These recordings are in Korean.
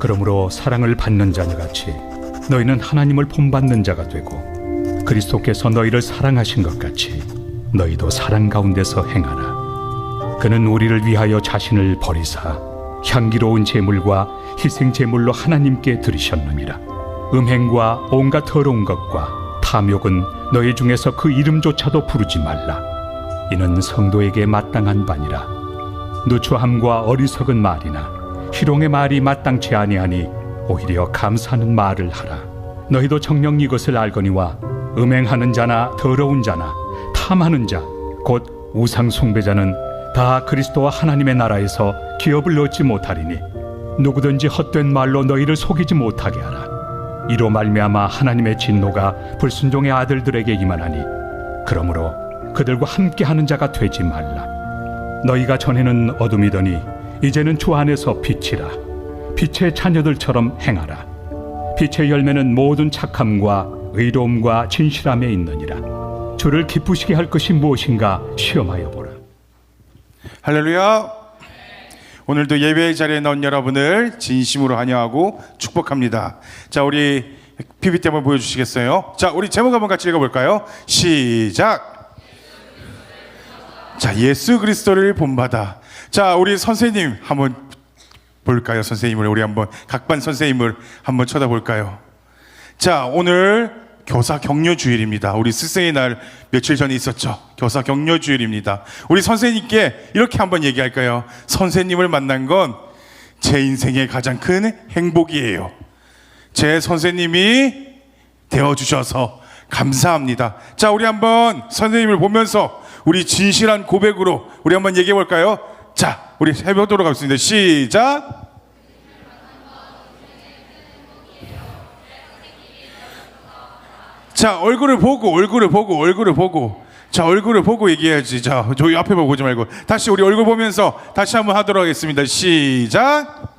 그러므로 사랑을 받는 자녀같이 너희는 하나님을 본받는 자가 되고 그리스도께서 너희를 사랑하신 것 같이 너희도 사랑 가운데서 행하라. 그는 우리를 위하여 자신을 버리사 향기로운 제물과 희생 제물로 하나님께 드리셨느니라. 음행과 온갖 더러운 것과 탐욕은 너희 중에서 그 이름조차도 부르지 말라. 이는 성도에게 마땅한 바니라. 누추함과 어리석은 말이나 희롱의 말이 마땅치 아니하니 오히려 감사하는 말을 하라. 너희도 정녕 이것을 알거니와 음행하는 자나 더러운 자나 탐하는 자 곧 우상 숭배자는 다 그리스도와 하나님의 나라에서 기업을 얻지 못하리니 누구든지 헛된 말로 너희를 속이지 못하게 하라. 이로 말미암아 하나님의 진노가 불순종의 아들들에게 임하나니 그러므로 그들과 함께하는 자가 되지 말라. 너희가 전에는 어둠이더니 이제는 주 안에서 빛이라. 빛의 자녀들처럼 행하라. 빛의 열매는 모든 착함과 의로움과 진실함에 있느니라. 주를 기쁘시게 할 것이 무엇인가 시험하여 보라. 할렐루야. 오늘도 예배의 자리에 나온 여러분을 진심으로 환영하고 축복합니다. 자, 우리 PPT 한번 보여주시겠어요? 자, 우리 제목 한번 같이 읽어볼까요? 시작. 자, 예수 그리스도를 본받아. 자, 우리 선생님 한번 볼까요? 선생님을 우리 한번 각반 선생님을 한번 쳐다볼까요? 자, 오늘 교사 격려 주일입니다. 우리 스승의 날 며칠 전에 있었죠. 교사 격려 주일입니다. 우리 선생님께 이렇게 한번 얘기할까요? 선생님을 만난 건 제 인생의 가장 큰 행복이에요. 제 선생님이 되어주셔서 감사합니다. 자, 우리 한번 선생님을 보면서 우리 진실한 고백으로 우리 한번 얘기해 볼까요? 자, 우리 해보도록 하겠습니다. 시작. 자, 얼굴을 보고 자, 얼굴을 보고 얘기해야지. 자, 저희 앞에 보지 말고 다시 우리 얼굴 보면서 다시 한번 하도록 하겠습니다. 시작.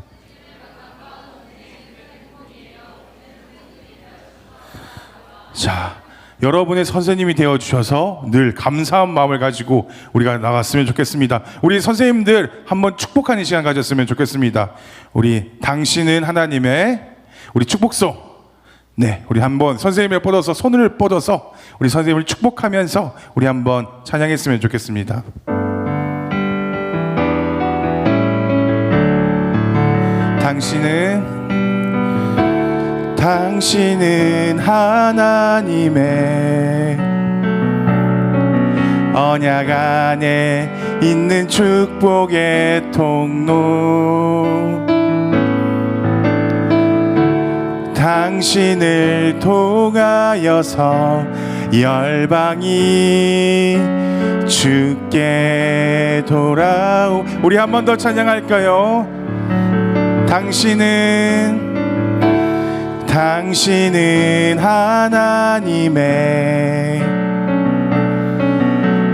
자, 여러분의 선생님이 되어주셔서 늘 감사한 마음을 가지고 우리가 나갔으면 좋겠습니다. 우리 선생님들 한번 축복하는 시간 가졌으면 좋겠습니다. 우리 당신은 하나님의 우리 축복소. 네, 우리 한번 선생님을 뻗어서 손을 뻗어서 우리 선생님을 축복하면서 우리 한번 찬양했으면 좋겠습니다. 당신은 하나님의 언약 안에 있는 축복의 통로. 당신을 통하여서 열방이 주께 돌아오. 우리 한 번 더 찬양할까요? 당신은 하나님의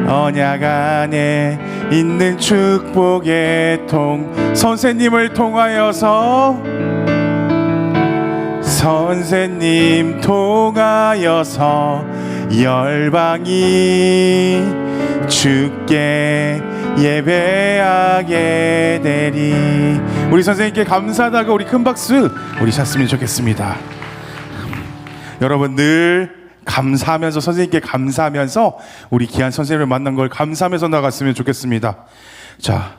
언약 안에 있는 축복의 통. 선생님 통하여서 열방이 주께 예배하게 되리. 우리 선생님께 감사하다고 우리 큰 박수 우리 쳤으면 좋겠습니다. 여러분 늘 감사하면서 선생님께 감사하면서 우리 귀한 선생님을 만난 걸 감사하면서 나갔으면 좋겠습니다. 자,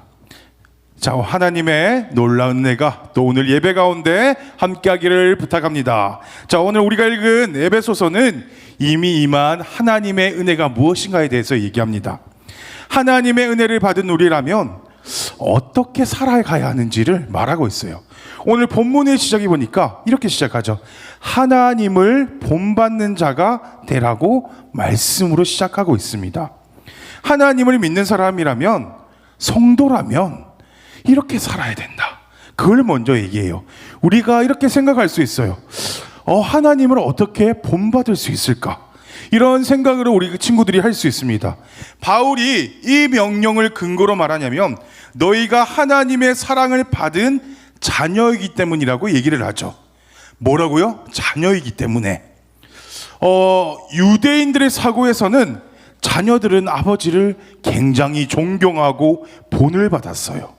하나님의 놀라운 은혜가 또 오늘 예배 가운데 함께하기를 부탁합니다. 자, 오늘 우리가 읽은 에베소서는 이미 임한 하나님의 은혜가 무엇인가에 대해서 얘기합니다. 하나님의 은혜를 받은 우리라면 어떻게 살아가야 하는지를 말하고 있어요. 오늘 본문의 시작이 보니까 이렇게 시작하죠. 하나님을 본받는 자가 되라고 말씀으로 시작하고 있습니다. 하나님을 믿는 사람이라면, 성도라면 이렇게 살아야 된다. 그걸 먼저 얘기해요. 우리가 이렇게 생각할 수 있어요. 하나님을 어떻게 본받을 수 있을까? 이런 생각으로 우리 친구들이 할 수 있습니다. 바울이 이 명령을 근거로 말하냐면 너희가 하나님의 사랑을 받은 자녀이기 때문이라고 얘기를 하죠. 뭐라고요? 자녀이기 때문에. 유대인들의 사고에서는 자녀들은 아버지를 굉장히 존경하고 본을 받았어요.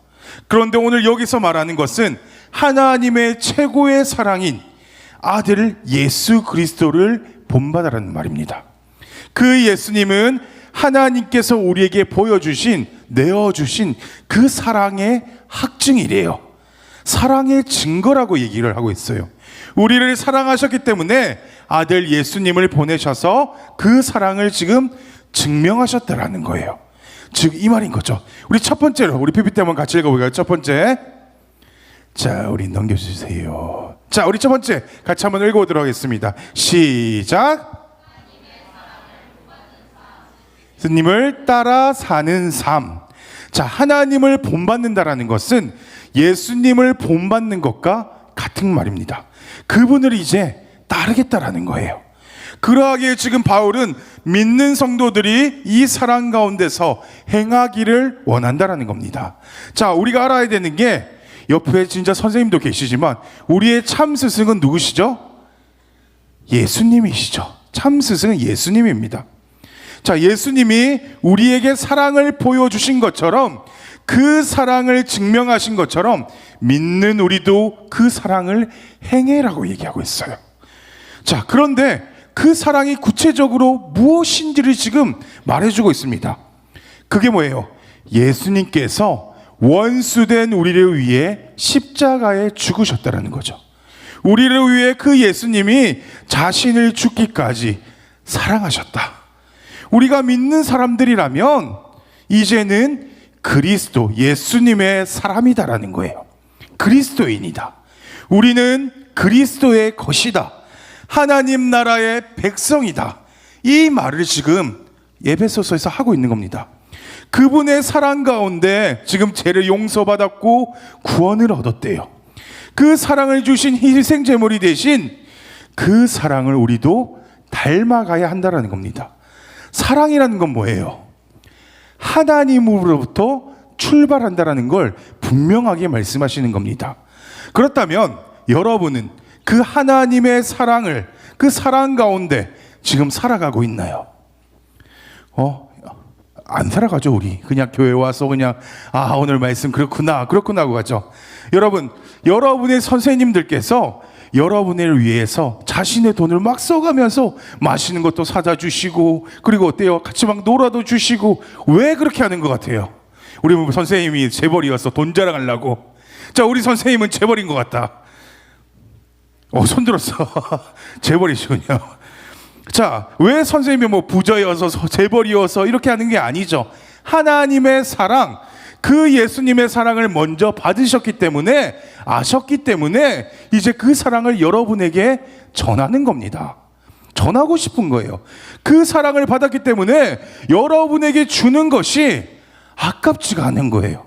그런데 오늘 여기서 말하는 것은 하나님의 최고의 사랑인 아들 예수 그리스도를 본받으라는 말입니다. 그 예수님은 하나님께서 우리에게 보여주신, 내어주신 그 사랑의 확증이래요. 사랑의 증거라고 얘기를 하고 있어요. 우리를 사랑하셨기 때문에 아들 예수님을 보내셔서 그 사랑을 지금 증명하셨다라는 거예요. 즉 이 말인 거죠. 우리 첫 번째로 우리 PPT 한번 같이 읽어볼까요? 첫 번째, 자 우리 넘겨주세요. 자 우리 첫 번째 같이 한번 읽어보도록 하겠습니다. 시작. 예수님을 따라 사는 삶. 자, 하나님을 본받는다라는 것은 예수님을 본받는 것과 같은 말입니다. 그분을 이제 따르겠다라는 거예요. 그러하기에 지금 바울은 믿는 성도들이 이 사랑 가운데서 행하기를 원한다라는 겁니다. 자, 우리가 알아야 되는 게 옆에 진짜 선생님도 계시지만 우리의 참 스승은 누구시죠? 예수님이시죠. 참 스승은 예수님입니다. 자, 예수님이 우리에게 사랑을 보여주신 것처럼 그 사랑을 증명하신 것처럼 믿는 우리도 그 사랑을 행해라고 얘기하고 있어요. 자, 그런데 그 사랑이 구체적으로 무엇인지를 지금 말해주고 있습니다. 그게 뭐예요? 예수님께서 원수된 우리를 위해 십자가에 죽으셨다는 거죠. 우리를 위해 그 예수님이 자신을 죽기까지 사랑하셨다. 우리가 믿는 사람들이라면 이제는 그리스도, 예수님의 사람이다라는 거예요. 그리스도인이다. 우리는 그리스도의 것이다. 하나님 나라의 백성이다. 이 말을 지금 에베소서에서 하고 있는 겁니다. 그분의 사랑 가운데 지금 죄를 용서받았고 구원을 얻었대요. 그 사랑을 주신 희생 제물이 되신 그 사랑을 우리도 닮아가야 한다는 겁니다. 사랑이라는 건 뭐예요? 하나님으로부터 출발한다는 걸 분명하게 말씀하시는 겁니다. 그렇다면 여러분은 그 하나님의 사랑을, 그 사랑 가운데 지금 살아가고 있나요? 안 살아가죠. 우리 그냥 교회 와서 그냥 오늘 말씀 그렇구나 하고 가죠. 여러분, 여러분의 선생님들께서 여러분을 위해서 자신의 돈을 막 써가면서 맛있는 것도 사다 주시고, 그리고 어때요? 같이 막 놀아도 주시고. 왜 그렇게 하는 것 같아요? 우리 선생님이 재벌이어서 돈 자랑하려고. 자, 우리 선생님은 재벌인 것 같다. 손 들었어. 재벌이시군요. 자, 왜 선생님이 뭐 부자여서 재벌이어서 이렇게 하는 게 아니죠. 하나님의 사랑, 그 예수님의 사랑을 먼저 받으셨기 때문에, 아셨기 때문에 이제 그 사랑을 여러분에게 전하는 겁니다. 전하고 싶은 거예요. 그 사랑을 받았기 때문에 여러분에게 주는 것이 아깝지가 않은 거예요.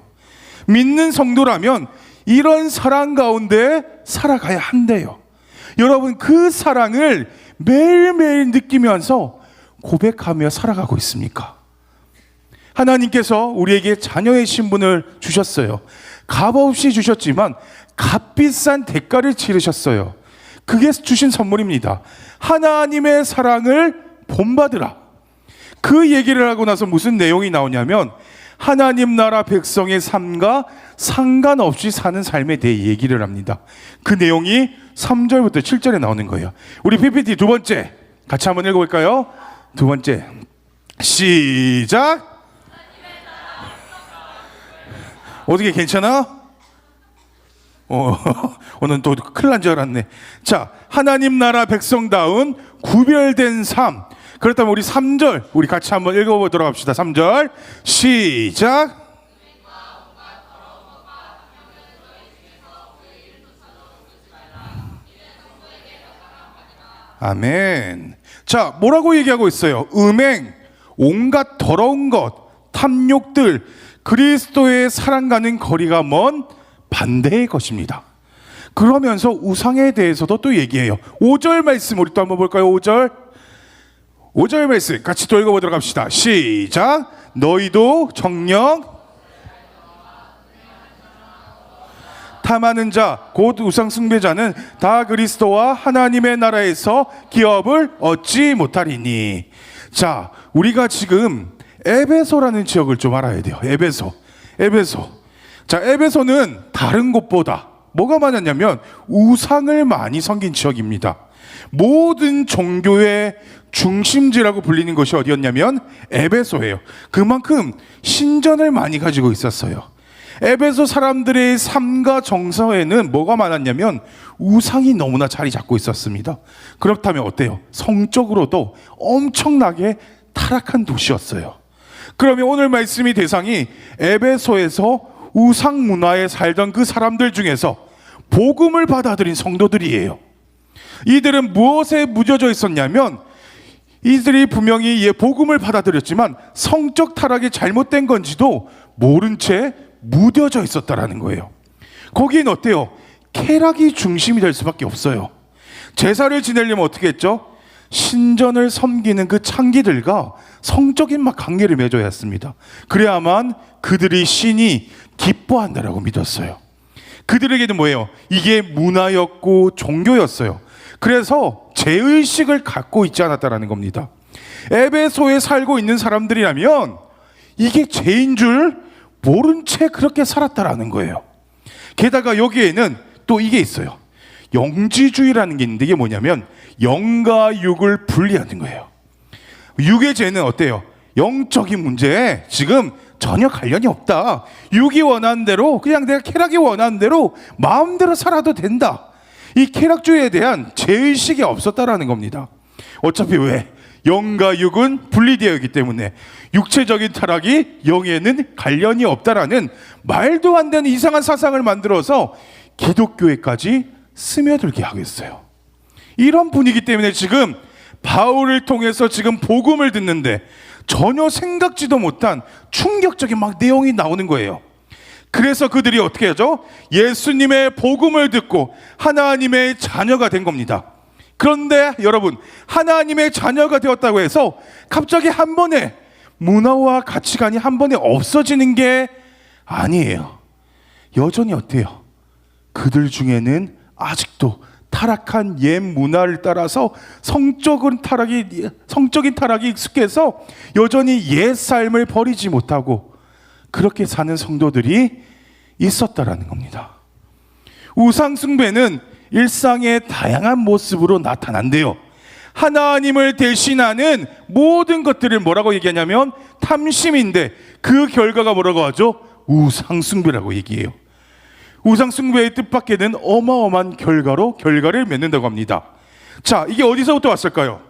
믿는 성도라면 이런 사랑 가운데 살아가야 한대요. 여러분, 그 사랑을 매일매일 느끼면서 고백하며 살아가고 있습니까? 하나님께서 우리에게 자녀의 신분을 주셨어요. 값없이 주셨지만 값비싼 대가를 치르셨어요. 그게 주신 선물입니다. 하나님의 사랑을 본받으라. 그 얘기를 하고 나서 무슨 내용이 나오냐면 하나님 나라 백성의 삶과 상관없이 사는 삶에 대해 얘기를 합니다. 그 내용이 3절부터 7절에 나오는 거예요. 우리 PPT 두 번째 같이 한번 읽어볼까요? 두 번째 시작. 어떻게 괜찮아? 오늘 또 큰일 난 줄 알았네. 자, 하나님 나라 백성다운 구별된 삶. 그렇다면 우리 3절 우리 같이 한번 읽어보도록 합시다. 3절 시작. 아멘. 자, 뭐라고 얘기하고 있어요? 음행, 온갖 더러운 것, 탐욕들, 그리스도의 사랑과는 거리가 먼 반대의 것입니다. 그러면서 우상에 대해서도 또 얘기해요. 5절 말씀 우리 또 한번 볼까요? 5절 말씀 같이 또 읽어보도록 합시다. 시작. 너희도 정녕 탐하는 자 곧 우상 숭배자는 다 그리스도와 하나님의 나라에서 기업을 얻지 못하리니. 자, 우리가 지금 에베소라는 지역을 좀 알아야 돼요. 에베소. 자, 에베소는 다른 곳보다 뭐가 많았냐면 우상을 많이 섬긴 지역입니다. 모든 종교의 중심지라고 불리는 것이 어디였냐면 에베소예요. 그만큼 신전을 많이 가지고 있었어요. 에베소 사람들의 삶과 정서에는 뭐가 많았냐면 우상이 너무나 자리 잡고 있었습니다. 그렇다면 어때요? 성적으로도 엄청나게 타락한 도시였어요. 그러면 오늘 말씀이 대상이 에베소에서 우상 문화에 살던 그 사람들 중에서 복음을 받아들인 성도들이에요. 이들은 무엇에 무뎌져 있었냐면 이들이 분명히 복음을 받아들였지만 성적 타락이 잘못된 건지도 모른 채 무뎌져 있었다라는 거예요. 거기는 어때요? 쾌락이 중심이 될 수밖에 없어요. 제사를 지내려면 어떻게 했죠? 신전을 섬기는 그 창기들과 성적인 막 관계를 맺어야 했습니다. 그래야만 그들이 신이 기뻐한다라고 믿었어요. 그들에게는 뭐예요? 이게 문화였고 종교였어요. 그래서 죄의식을 갖고 있지 않았다라는 겁니다. 에베소에 살고 있는 사람들이라면 이게 죄인 줄 모른 채 그렇게 살았다라는 거예요. 게다가 여기에는 또 이게 있어요. 영지주의라는 게 있는데 이게 뭐냐면 영과 육을 분리하는 거예요. 육의 죄는 어때요? 영적인 문제에 지금 전혀 관련이 없다. 육이 원하는 대로 그냥 내가 쾌락이 원하는 대로 마음대로 살아도 된다. 이 쾌락주의에 대한 죄의식이 없었다라는 겁니다. 어차피 왜? 영과 육은 분리되어 있기 때문에 육체적인 타락이 영에는 관련이 없다라는 말도 안 되는 이상한 사상을 만들어서 기독교에까지 스며들게 하고 있어요. 이런 분위기 때문에 지금 바울을 통해서 지금 복음을 듣는데 전혀 생각지도 못한 충격적인 막 내용이 나오는 거예요. 그래서 그들이 어떻게 하죠? 예수님의 복음을 듣고 하나님의 자녀가 된 겁니다. 그런데 여러분, 하나님의 자녀가 되었다고 해서 갑자기 한 번에 문화와 가치관이 한 번에 없어지는 게 아니에요. 여전히 어때요? 그들 중에는 아직도 타락한 옛 문화를 따라서 성적인 타락이 익숙해서 여전히 옛 삶을 버리지 못하고 그렇게 사는 성도들이 있었다라는 겁니다. 우상 숭배는 일상의 다양한 모습으로 나타난대요. 하나님을 대신하는 모든 것들을 뭐라고 얘기하냐면 탐심인데 그 결과가 뭐라고 하죠? 우상 숭배라고 얘기해요. 우상 숭배의 뜻밖에는 어마어마한 결과를 맺는다고 합니다. 자, 이게 어디서부터 왔을까요?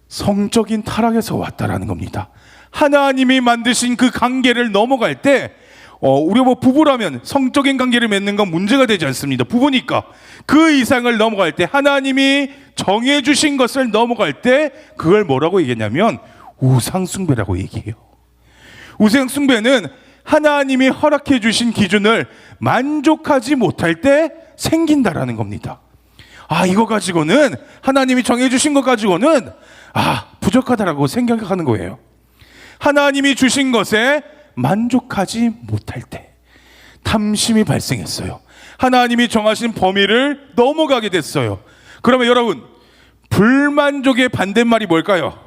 성적인 타락에서 왔다라는 겁니다. 하나님이 만드신 그 관계를 넘어갈 때 우리가 뭐 부부라면 성적인 관계를 맺는 건 문제가 되지 않습니다. 부부니까 그 이상을 넘어갈 때 하나님이 정해주신 것을 넘어갈 때 그걸 뭐라고 얘기했냐면 우상숭배라고 얘기해요. 우상숭배는 하나님이 허락해 주신 기준을 만족하지 못할 때 생긴다라는 겁니다. 이거 가지고는 하나님이 정해 주신 것 가지고는 부족하다라고 생각하는 거예요. 하나님이 주신 것에 만족하지 못할 때 탐심이 발생했어요. 하나님이 정하신 범위를 넘어가게 됐어요. 그러면 여러분, 불만족의 반대말이 뭘까요?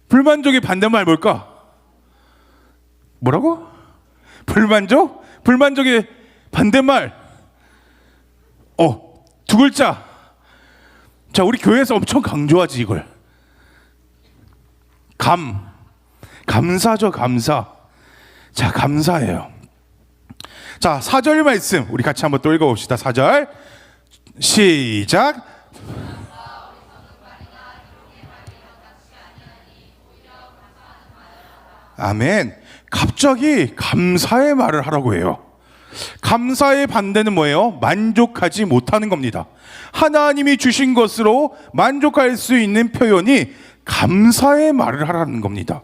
불만족의 반대말 뭘까? 뭐라고? 불만족? 불만족의 반대말 두 글자. 자, 우리 교회에서 엄청 강조하지 이걸. 감사죠. 감사. 자, 감사해요. 자, 4절 말씀 우리 같이 한번 또 읽어봅시다. 4절 시작. 아멘. 갑자기 감사의 말을 하라고 해요. 감사의 반대는 뭐예요? 만족하지 못하는 겁니다. 하나님이 주신 것으로 만족할 수 있는 표현이 감사의 말을 하라는 겁니다.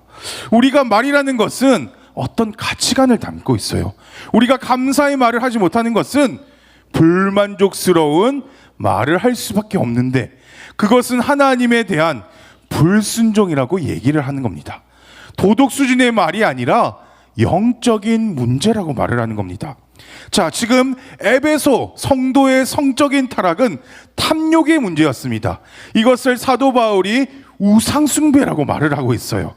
우리가 말이라는 것은 어떤 가치관을 담고 있어요. 우리가 감사의 말을 하지 못하는 것은 불만족스러운 말을 할 수밖에 없는데 그것은 하나님에 대한 불순종이라고 얘기를 하는 겁니다. 도덕 수준의 말이 아니라 영적인 문제라고 말을 하는 겁니다. 자, 지금 에베소 성도의 성적인 타락은 탐욕의 문제였습니다. 이것을 사도 바울이 우상숭배라고 말을 하고 있어요.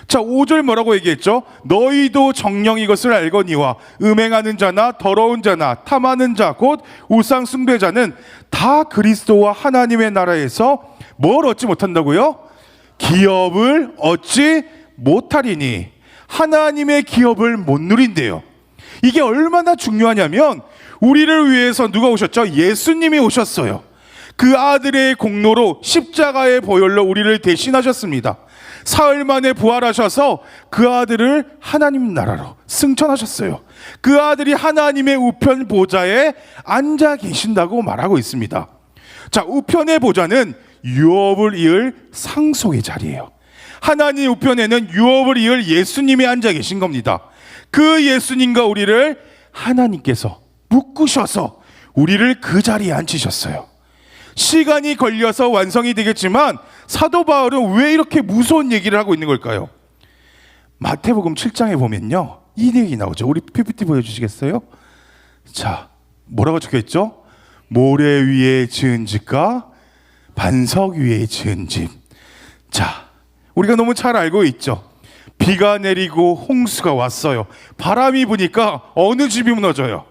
자, 5절 뭐라고 얘기했죠? 너희도 정녕 이것을 알거니와 음행하는 자나 더러운 자나 탐하는 자 곧 우상 숭배자는 다 그리스도와 하나님의 나라에서 뭘 얻지 못한다고요? 기업을 얻지 못하리니. 하나님의 기업을 못 누린대요. 이게 얼마나 중요하냐면 우리를 위해서 누가 오셨죠? 예수님이 오셨어요. 그 아들의 공로로 십자가의 보혈로 우리를 대신하셨습니다. 사흘 만에 부활하셔서 그 아들을 하나님 나라로 승천하셨어요. 그 아들이 하나님의 우편 보좌에 앉아 계신다고 말하고 있습니다. 자, 우편의 보좌는 유업을 이을 상속의 자리예요. 하나님 우편에는 유업을 이을 예수님이 앉아 계신 겁니다. 그 예수님과 우리를 하나님께서 묶으셔서 우리를 그 자리에 앉히셨어요. 시간이 걸려서 완성이 되겠지만 사도 바울은 왜 이렇게 무서운 얘기를 하고 있는 걸까요? 마태복음 7장에 보면요, 이 얘기 나오죠. 우리 PPT 보여주시겠어요? 자, 뭐라고 적혀있죠? 모래 위에 지은 집과 반석 위에 지은 집. 자, 우리가 너무 잘 알고 있죠. 비가 내리고 홍수가 왔어요. 바람이 부니까 어느 집이 무너져요?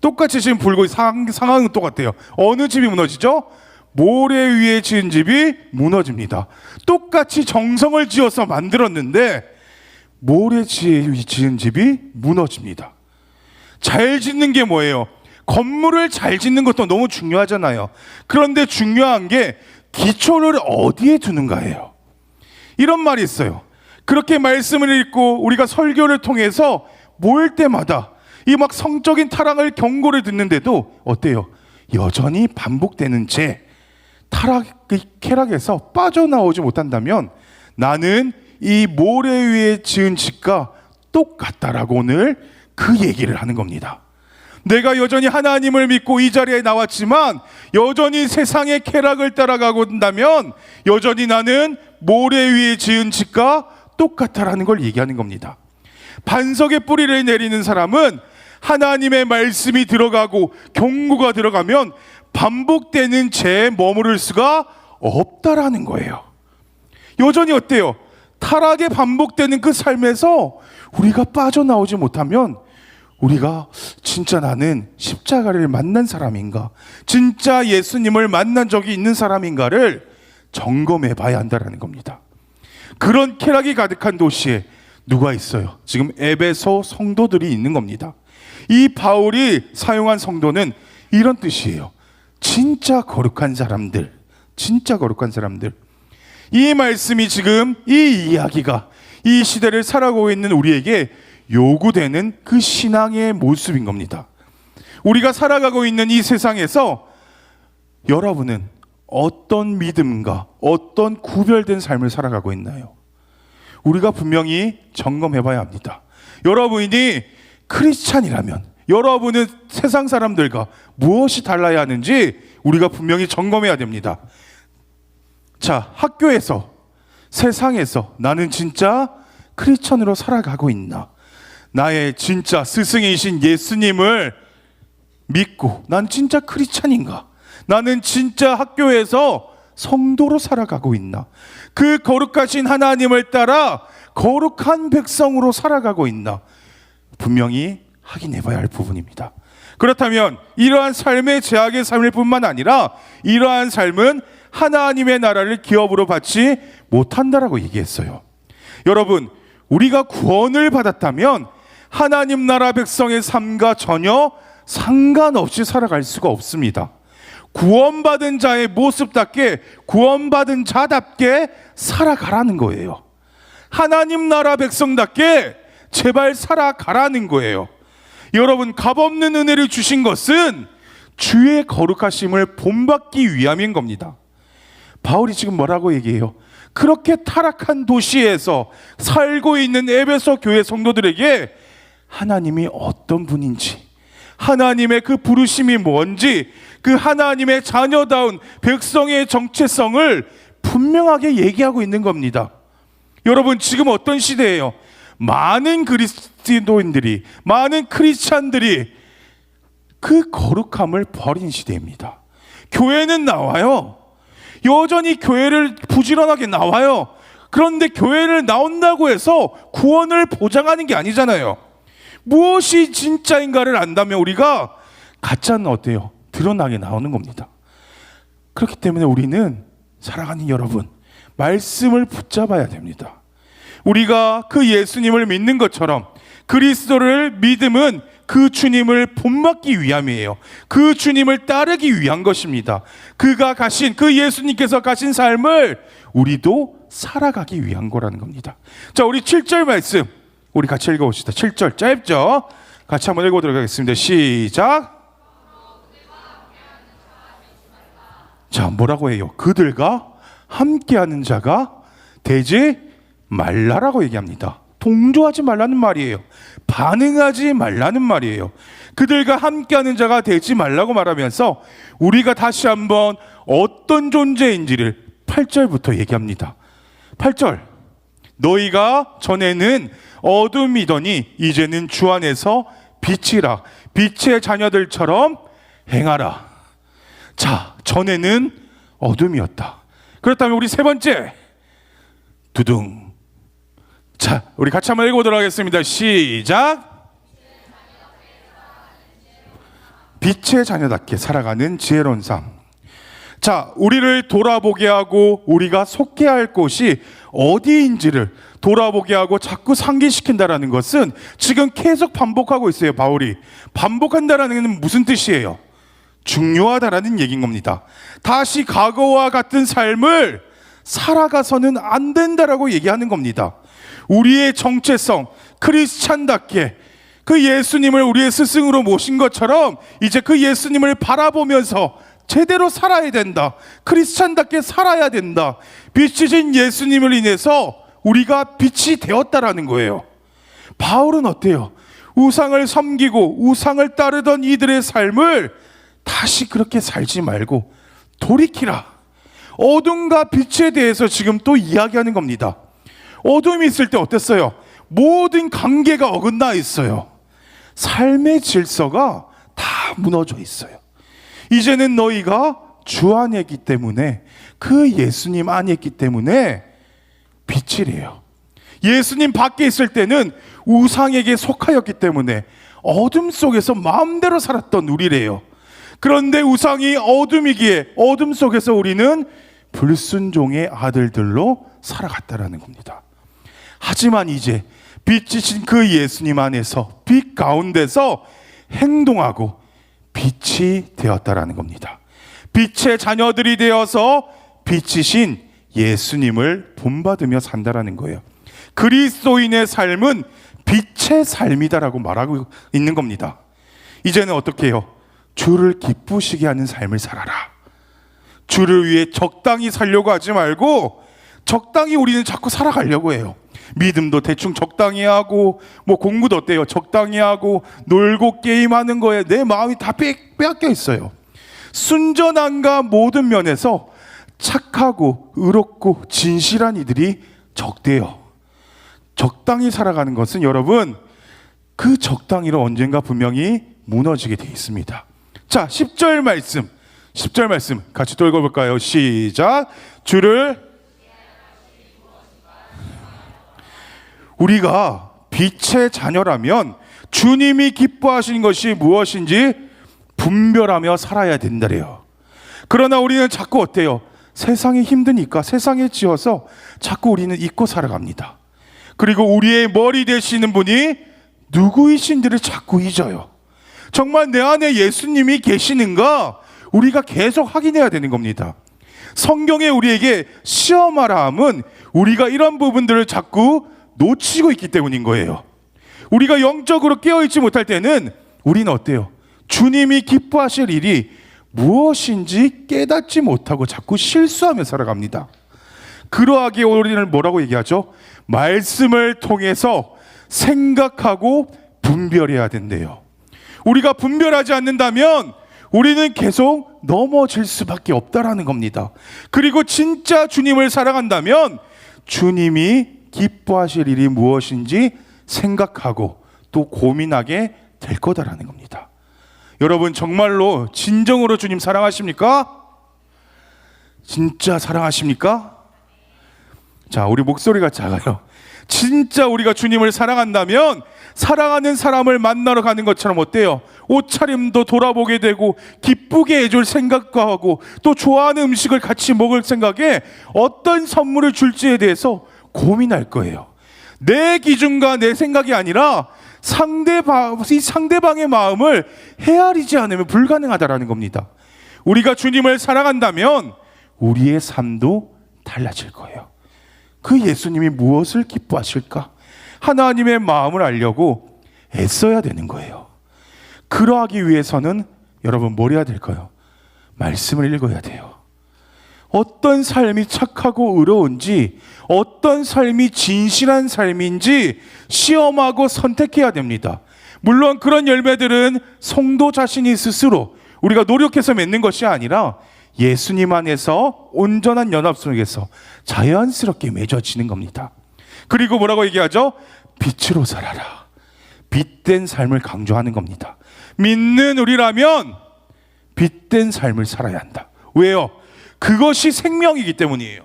똑같이 지금 불고 상황은 똑같아요. 어느 집이 무너지죠? 모래 위에 지은 집이 무너집니다. 똑같이 정성을 지어서 만들었는데 모래 지은 집이 무너집니다. 잘 짓는 게 뭐예요? 건물을 잘 짓는 것도 너무 중요하잖아요. 그런데 중요한 게 기초를 어디에 두는가예요. 이런 말이 있어요. 그렇게 말씀을 읽고 우리가 설교를 통해서 모일 때마다 이 막 성적인 타락을 경고를 듣는데도 어때요? 여전히 반복되는 채 쾌락에서 빠져나오지 못한다면 나는 이 모래 위에 지은 집과 똑같다라고 오늘 그 얘기를 하는 겁니다. 내가 여전히 하나님을 믿고 이 자리에 나왔지만 여전히 세상의 쾌락을 따라가고 있다면 여전히 나는 모래 위에 지은 집과 똑같다라는 걸 얘기하는 겁니다. 반석의 뿌리를 내리는 사람은 하나님의 말씀이 들어가고 경고가 들어가면 반복되는 채 머무를 수가 없다라는 거예요. 여전히 어때요? 타락에 반복되는 그 삶에서 우리가 빠져나오지 못하면 우리가 진짜 나는 십자가를 만난 사람인가? 진짜 예수님을 만난 적이 있는 사람인가를 점검해 봐야 한다는 겁니다. 그런 쾌락이 가득한 도시에 누가 있어요? 지금 에베소 성도들이 있는 겁니다. 이 바울이 사용한 성도는 이런 뜻이에요. 진짜 거룩한 사람들, 진짜 거룩한 사람들. 이 말씀이 지금 이 이야기가 이 시대를 살아가고 있는 우리에게 요구되는 그 신앙의 모습인 겁니다. 우리가 살아가고 있는 이 세상에서 여러분은 어떤 믿음과 어떤 구별된 삶을 살아가고 있나요? 우리가 분명히 점검해 봐야 합니다. 여러분이 크리스찬이라면 여러분은 세상 사람들과 무엇이 달라야 하는지 우리가 분명히 점검해야 됩니다. 자, 학교에서, 세상에서 나는 진짜 크리스찬으로 살아가고 있나? 나의 진짜 스승이신 예수님을 믿고 난 진짜 크리스찬인가? 나는 진짜 학교에서 성도로 살아가고 있나? 그 거룩하신 하나님을 따라 거룩한 백성으로 살아가고 있나? 분명히 확인해 봐야 할 부분입니다. 그렇다면 이러한 삶의 제약의 삶일 뿐만 아니라 이러한 삶은 하나님의 나라를 기업으로 받지 못한다라고 얘기했어요. 여러분, 우리가 구원을 받았다면 하나님 나라 백성의 삶과 전혀 상관없이 살아갈 수가 없습니다. 구원받은 자의 모습답게 구원받은 자답게 살아가라는 거예요. 하나님 나라 백성답게 제발 살아가라는 거예요. 여러분, 값없는 은혜를 주신 것은 주의 거룩하심을 본받기 위함인 겁니다. 바울이 지금 뭐라고 얘기해요? 그렇게 타락한 도시에서 살고 있는 에베소 교회 성도들에게 하나님이 어떤 분인지, 하나님의 그 부르심이 뭔지, 그 하나님의 자녀다운 백성의 정체성을 분명하게 얘기하고 있는 겁니다. 여러분, 지금 어떤 시대예요? 많은 그리스도인들이, 많은 크리스찬들이 그 거룩함을 버린 시대입니다. 교회는 나와요. 여전히 교회를 부지런하게 나와요. 그런데 교회를 나온다고 해서 구원을 보장하는 게 아니잖아요. 무엇이 진짜인가를 안다면 우리가 가짜는 어때요? 드러나게 나오는 겁니다. 그렇기 때문에 우리는 사랑하는 여러분, 말씀을 붙잡아야 됩니다. 우리가 그 예수님을 믿는 것처럼 그리스도를 믿음은 그 주님을 본받기 위함이에요. 그 주님을 따르기 위한 것입니다. 그가 가신, 그 예수님께서 가신 삶을 우리도 살아가기 위한 거라는 겁니다. 자, 우리 7절 말씀 우리 같이 읽어봅시다. 7절 짧죠? 같이 한번 읽어보도록 하겠습니다. 시작. 자, 뭐라고 해요? 그들과 함께하는 자가 되지 말라라고 얘기합니다. 동조하지 말라는 말이에요. 반응하지 말라는 말이에요. 그들과 함께하는 자가 되지 말라고 말하면서 우리가 다시 한번 어떤 존재인지를 8절부터 얘기합니다. 8절, 너희가 전에는 어둠이더니 이제는 주 안에서 빛이라, 빛의 자녀들처럼 행하라. 자, 전에는 어둠이었다. 그렇다면 우리 세 번째, 두둥. 자, 우리 같이 한번 읽어보도록 하겠습니다. 시작. 빛의 자녀답게 살아가는 지혜로운 삶. 자, 우리를 돌아보게 하고 우리가 속해야 할 곳이 어디인지를 돌아보게 하고 자꾸 상기시킨다라는 것은 지금 계속 반복하고 있어요. 바울이 반복한다라는 건 무슨 뜻이에요? 중요하다라는 얘기인 겁니다. 다시 과거와 같은 삶을 살아가서는 안 된다라고 얘기하는 겁니다. 우리의 정체성, 크리스찬답게 그 예수님을 우리의 스승으로 모신 것처럼 이제 그 예수님을 바라보면서 제대로 살아야 된다. 크리스찬답게 살아야 된다. 빛이신 예수님을 인해서 우리가 빛이 되었다라는 거예요. 바울은 어때요? 우상을 섬기고 우상을 따르던 이들의 삶을 다시 그렇게 살지 말고 돌이키라. 어둠과 빛에 대해서 지금 또 이야기하는 겁니다. 어둠이 있을 때 어땠어요? 모든 관계가 어긋나 있어요. 삶의 질서가 다 무너져 있어요. 이제는 너희가 주 안에 있기 때문에, 그 예수님 안에 있기 때문에 빛이래요. 예수님 밖에 있을 때는 우상에게 속하였기 때문에 어둠 속에서 마음대로 살았던 우리래요. 그런데 우상이 어둠이기에 어둠 속에서 우리는 불순종의 아들들로 살아갔다라는 겁니다. 하지만 이제 빛이신 그 예수님 안에서, 빛 가운데서 행동하고 빛이 되었다라는 겁니다. 빛의 자녀들이 되어서 빛이신 예수님을 본받으며 산다라는 거예요. 그리스도인의 삶은 빛의 삶이다라고 말하고 있는 겁니다. 이제는 어떻게 해요? 주를 기쁘시게 하는 삶을 살아라. 주를 위해 적당히 살려고 하지 말고 적당히 우리는 자꾸 살아가려고 해요. 믿음도 대충 적당히 하고, 뭐 공부도 어때요? 적당히 하고, 놀고 게임하는 거에 내 마음이 다 빼앗겨 있어요. 순전함과 모든 면에서 착하고 의롭고 진실한 이들이 적대요. 적당히 살아가는 것은 여러분, 그 적당히로 언젠가 분명히 무너지게 돼 있습니다. 자, 10절 말씀, 10절 말씀 같이 또 읽어볼까요? 시작. 우리가 빛의 자녀라면 주님이 기뻐하시는 것이 무엇인지 분별하며 살아야 된다래요. 그러나 우리는 자꾸 어때요? 세상이 힘드니까 세상에 지어서 자꾸 우리는 잊고 살아갑니다. 그리고 우리의 머리 되시는 분이 누구이신지를 자꾸 잊어요. 정말 내 안에 예수님이 계시는가 우리가 계속 확인해야 되는 겁니다. 성경에 우리에게 시험하라 함은 우리가 이런 부분들을 자꾸 놓치고 있기 때문인 거예요. 우리가 영적으로 깨어있지 못할 때는 우리는 어때요? 주님이 기뻐하실 일이 무엇인지 깨닫지 못하고 자꾸 실수하며 살아갑니다. 그러하기에 우리는 뭐라고 얘기하죠? 말씀을 통해서 생각하고 분별해야 된대요. 우리가 분별하지 않는다면 우리는 계속 넘어질 수밖에 없다라는 겁니다. 그리고 진짜 주님을 사랑한다면 주님이 기뻐하실 일이 무엇인지 생각하고 또 고민하게 될 거다라는 겁니다. 여러분, 정말로 진정으로 주님 사랑하십니까? 진짜 사랑하십니까? 자, 우리 목소리가 작아요. 진짜 우리가 주님을 사랑한다면 사랑하는 사람을 만나러 가는 것처럼 어때요? 옷차림도 돌아보게 되고 기쁘게 해줄 생각과 하고 또 좋아하는 음식을 같이 먹을 생각에 어떤 선물을 줄지에 대해서 고민할 거예요. 내 기준과 내 생각이 아니라 이 상대방의 마음을 헤아리지 않으면 불가능하다라는 겁니다. 우리가 주님을 사랑한다면 우리의 삶도 달라질 거예요. 그 예수님이 무엇을 기뻐하실까? 하나님의 마음을 알려고 애써야 되는 거예요. 그러하기 위해서는 여러분 뭘 해야 될까요? 말씀을 읽어야 돼요. 어떤 삶이 착하고 의로운지, 어떤 삶이 진실한 삶인지 시험하고 선택해야 됩니다. 물론 그런 열매들은 성도 자신이 스스로 우리가 노력해서 맺는 것이 아니라 예수님 안에서 온전한 연합 속에서 자연스럽게 맺어지는 겁니다. 그리고 뭐라고 얘기하죠? 빛으로 살아라. 빛된 삶을 강조하는 겁니다. 믿는 우리라면 빛된 삶을 살아야 한다. 왜요? 그것이 생명이기 때문이에요.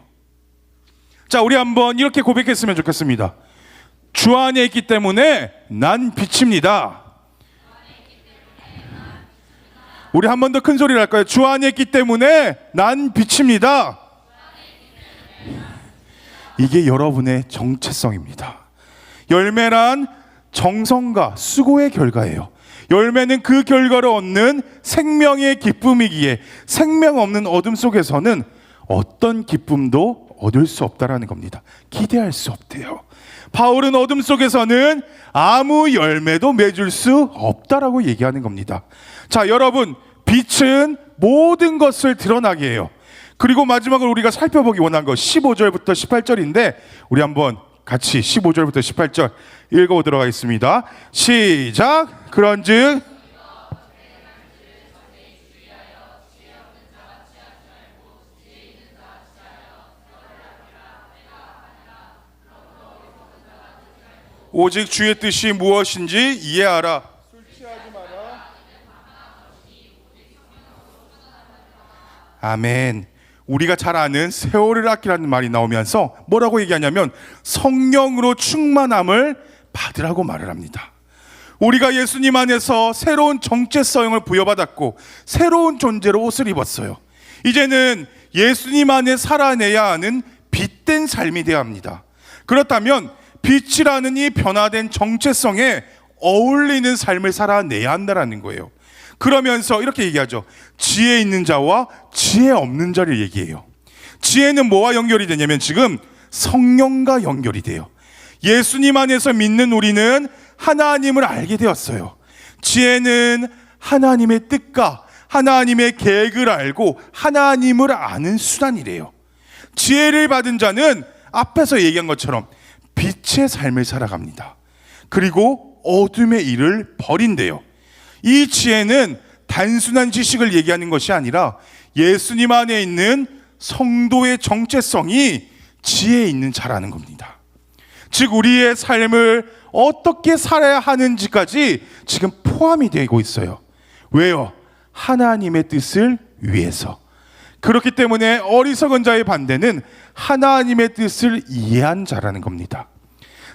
자, 우리 한번 이렇게 고백했으면 좋겠습니다. 주 안에 있기 때문에 난 빛입니다. 우리 한 번 더 큰 소리를 할까요? 주 안에 있기 때문에 난 빛입니다. 이게 여러분의 정체성입니다. 열매란 정성과 수고의 결과예요. 열매는 그 결과로 얻는 생명의 기쁨이기에 생명 없는 어둠 속에서는 어떤 기쁨도 얻을 수 없다라는 겁니다. 기대할 수 없대요. 바울은 어둠 속에서는 아무 열매도 맺을 수 없다라고 얘기하는 겁니다. 자, 여러분, 빛은 모든 것을 드러나게 해요. 그리고 마지막으로 우리가 살펴보기 원한 것 15절부터 18절인데 우리 한번 같이 15절부터 18절 읽어보도록 하겠습니다. 시작. 그런즉 오직 주의 뜻이 무엇인지 이해하라. 술 취하지 마라. 아멘. 우리가 잘 아는 세월을 아끼라는 말이 나오면서 뭐라고 얘기하냐면 성령으로 충만함을 받으라고 말을 합니다. 우리가 예수님 안에서 새로운 정체성을 부여받았고 새로운 존재로 옷을 입었어요. 이제는 예수님 안에 살아내야 하는 빛된 삶이 되어야 합니다. 그렇다면 빛이라는 이 변화된 정체성에 어울리는 삶을 살아내야 한다는 거예요. 그러면서 이렇게 얘기하죠. 지혜 있는 자와 지혜 없는 자를 얘기해요. 지혜는 뭐와 연결이 되냐면 지금 성령과 연결이 돼요. 예수님 안에서 믿는 우리는 하나님을 알게 되었어요. 지혜는 하나님의 뜻과 하나님의 계획을 알고 하나님을 아는 수단이래요. 지혜를 받은 자는 앞에서 얘기한 것처럼 빛의 삶을 살아갑니다. 그리고 어둠의 일을 버린대요. 이 지혜는 단순한 지식을 얘기하는 것이 아니라 예수님 안에 있는 성도의 정체성이 지혜에 있는 자라는 겁니다. 즉 우리의 삶을 어떻게 살아야 하는지까지 지금 포함이 되고 있어요. 왜요? 하나님의 뜻을 위해서. 그렇기 때문에 어리석은 자의 반대는 하나님의 뜻을 이해한 자라는 겁니다.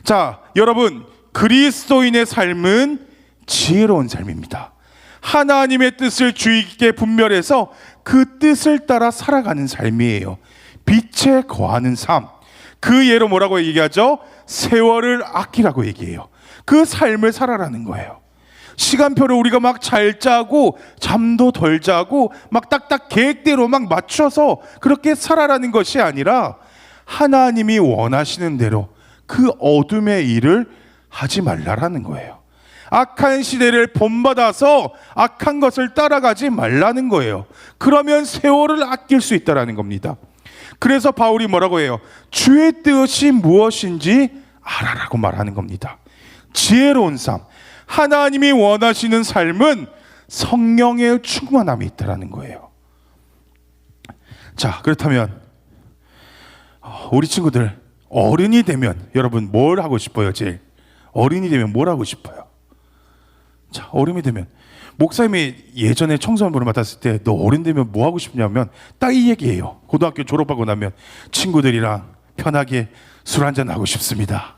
자, 여러분, 그리스도인의 삶은 지혜로운 삶입니다. 하나님의 뜻을 주의 깊게 분별해서 그 뜻을 따라 살아가는 삶이에요. 빛에 거하는 삶. 그 예로 뭐라고 얘기하죠? 세월을 아끼라고 얘기해요. 그 삶을 살아라는 거예요. 시간표를 우리가 막 잘 짜고 잠도 덜 자고 막 딱딱 계획대로 막 맞춰서 그렇게 살아라는 것이 아니라 하나님이 원하시는 대로 그 어둠의 일을 하지 말라라는 거예요. 악한 시대를 본받아서 악한 것을 따라가지 말라는 거예요. 그러면 세월을 아낄 수 있다라는 겁니다. 그래서 바울이 뭐라고 해요? 주의 뜻이 무엇인지 알아라고 말하는 겁니다. 지혜로운 삶, 하나님이 원하시는 삶은 성령의 충만함이 있다라는 거예요. 자, 그렇다면 우리 친구들 어른이 되면 여러분 뭘 하고 싶어요? 제일 어른이 되면 뭘 하고 싶어요? 자, 어른이 되면 목사님이 예전에 청소년부를 맡았을 때 너 어른 되면 뭐 하고 싶냐면 딱 이 얘기예요. 고등학교 졸업하고 나면 친구들이랑 편하게 술 한잔 하고 싶습니다.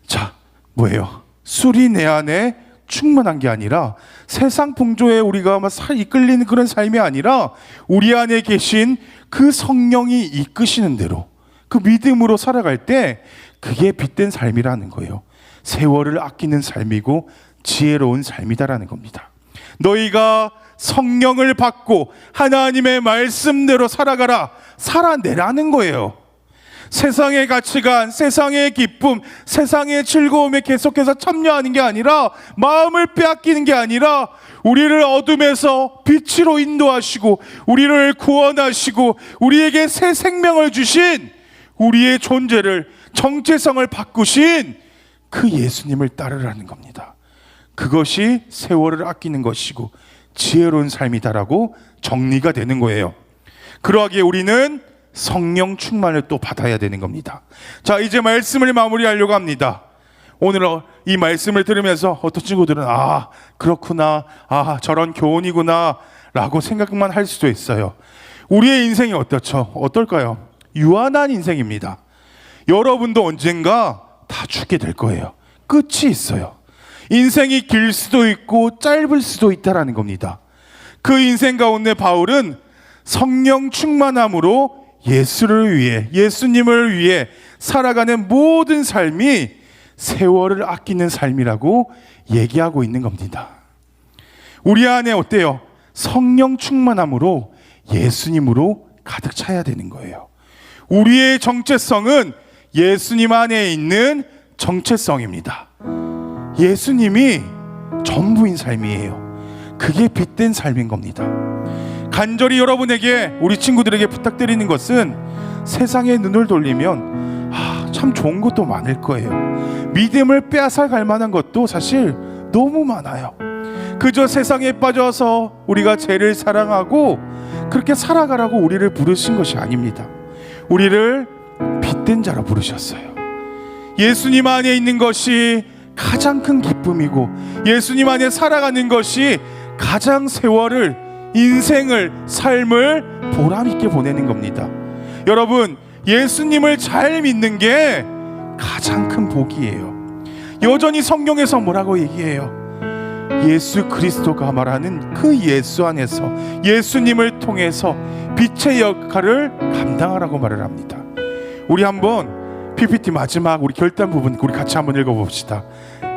자, 뭐예요? 술이 내 안에 충만한 게 아니라 세상 풍조에 우리가 막 이끌리는 그런 삶이 아니라 우리 안에 계신 그 성령이 이끄시는 대로 그 믿음으로 살아갈 때 그게 빛된 삶이라는 거예요. 세월을 아끼는 삶이고 지혜로운 삶이다라는 겁니다. 너희가 성령을 받고 하나님의 말씀대로 살아가라, 살아내라는 거예요. 세상의 가치관, 세상의 기쁨, 세상의 즐거움에 계속해서 참여하는 게 아니라, 마음을 빼앗기는 게 아니라 우리를 어둠에서 빛으로 인도하시고 우리를 구원하시고 우리에게 새 생명을 주신, 우리의 존재를, 정체성을 바꾸신 그 예수님을 따르라는 겁니다. 그것이 세월을 아끼는 것이고 지혜로운 삶이다라고 정리가 되는 거예요. 그러하기에 우리는 성령 충만을 또 받아야 되는 겁니다. 자, 이제 말씀을 마무리하려고 합니다. 오늘 이 말씀을 들으면서 어떤 친구들은 그렇구나, 저런 교훈이구나 라고 생각만 할 수도 있어요. 우리의 인생이 어떨까요? 유한한 인생입니다. 여러분도 언젠가 다 죽게 될 거예요. 끝이 있어요. 인생이 길 수도 있고 짧을 수도 있다라는 겁니다. 그 인생 가운데 바울은 성령 충만함으로 예수를 위해, 예수님을 위해 살아가는 모든 삶이 세월을 아끼는 삶이라고 얘기하고 있는 겁니다. 우리 안에 어때요? 성령 충만함으로 예수님으로 가득 차야 되는 거예요. 우리의 정체성은 예수님 안에 있는 정체성입니다. 예수님이 전부인 삶이에요. 그게 빛된 삶인 겁니다. 간절히 여러분에게, 우리 친구들에게 부탁드리는 것은, 세상에 눈을 돌리면 참 좋은 것도 많을 거예요. 믿음을 빼앗아갈 만한 것도 사실 너무 많아요. 그저 세상에 빠져서 우리가 죄를 사랑하고 그렇게 살아가라고 우리를 부르신 것이 아닙니다. 우리를 빛된 자로 부르셨어요. 예수님 안에 있는 것이 가장 큰 기쁨이고, 예수님 안에 살아가는 것이 가장 세월을, 인생을, 삶을 보람 있게 보내는 겁니다. 여러분, 예수님을 잘 믿는 게 가장 큰 복이에요. 여전히 성경에서 뭐라고 얘기해요? 예수 그리스도가 말하는 그 예수 안에서, 예수님을 통해서 빛의 역할을 감당하라고 말을 합니다. 우리 한번 PPT 마지막 우리 결단 부분 우리 같이 한번 읽어봅시다.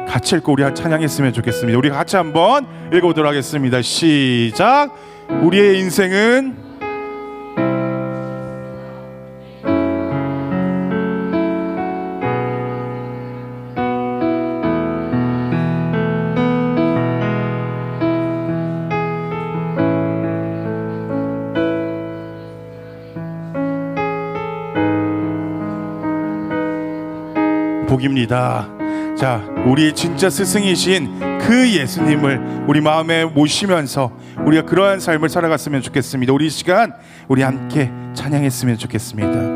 같이 읽고 우리 찬양했으면 좋겠습니다. 우리 같이 한번 읽어보도록 하겠습니다. 시작. 우리의 인생은 복입니다. 자, 우리의 진짜 스승이신 그 예수님을 우리 마음에 모시면서 우리가 그러한 삶을 살아갔으면 좋겠습니다. 우리 이 시간 우리 함께 찬양했으면 좋겠습니다.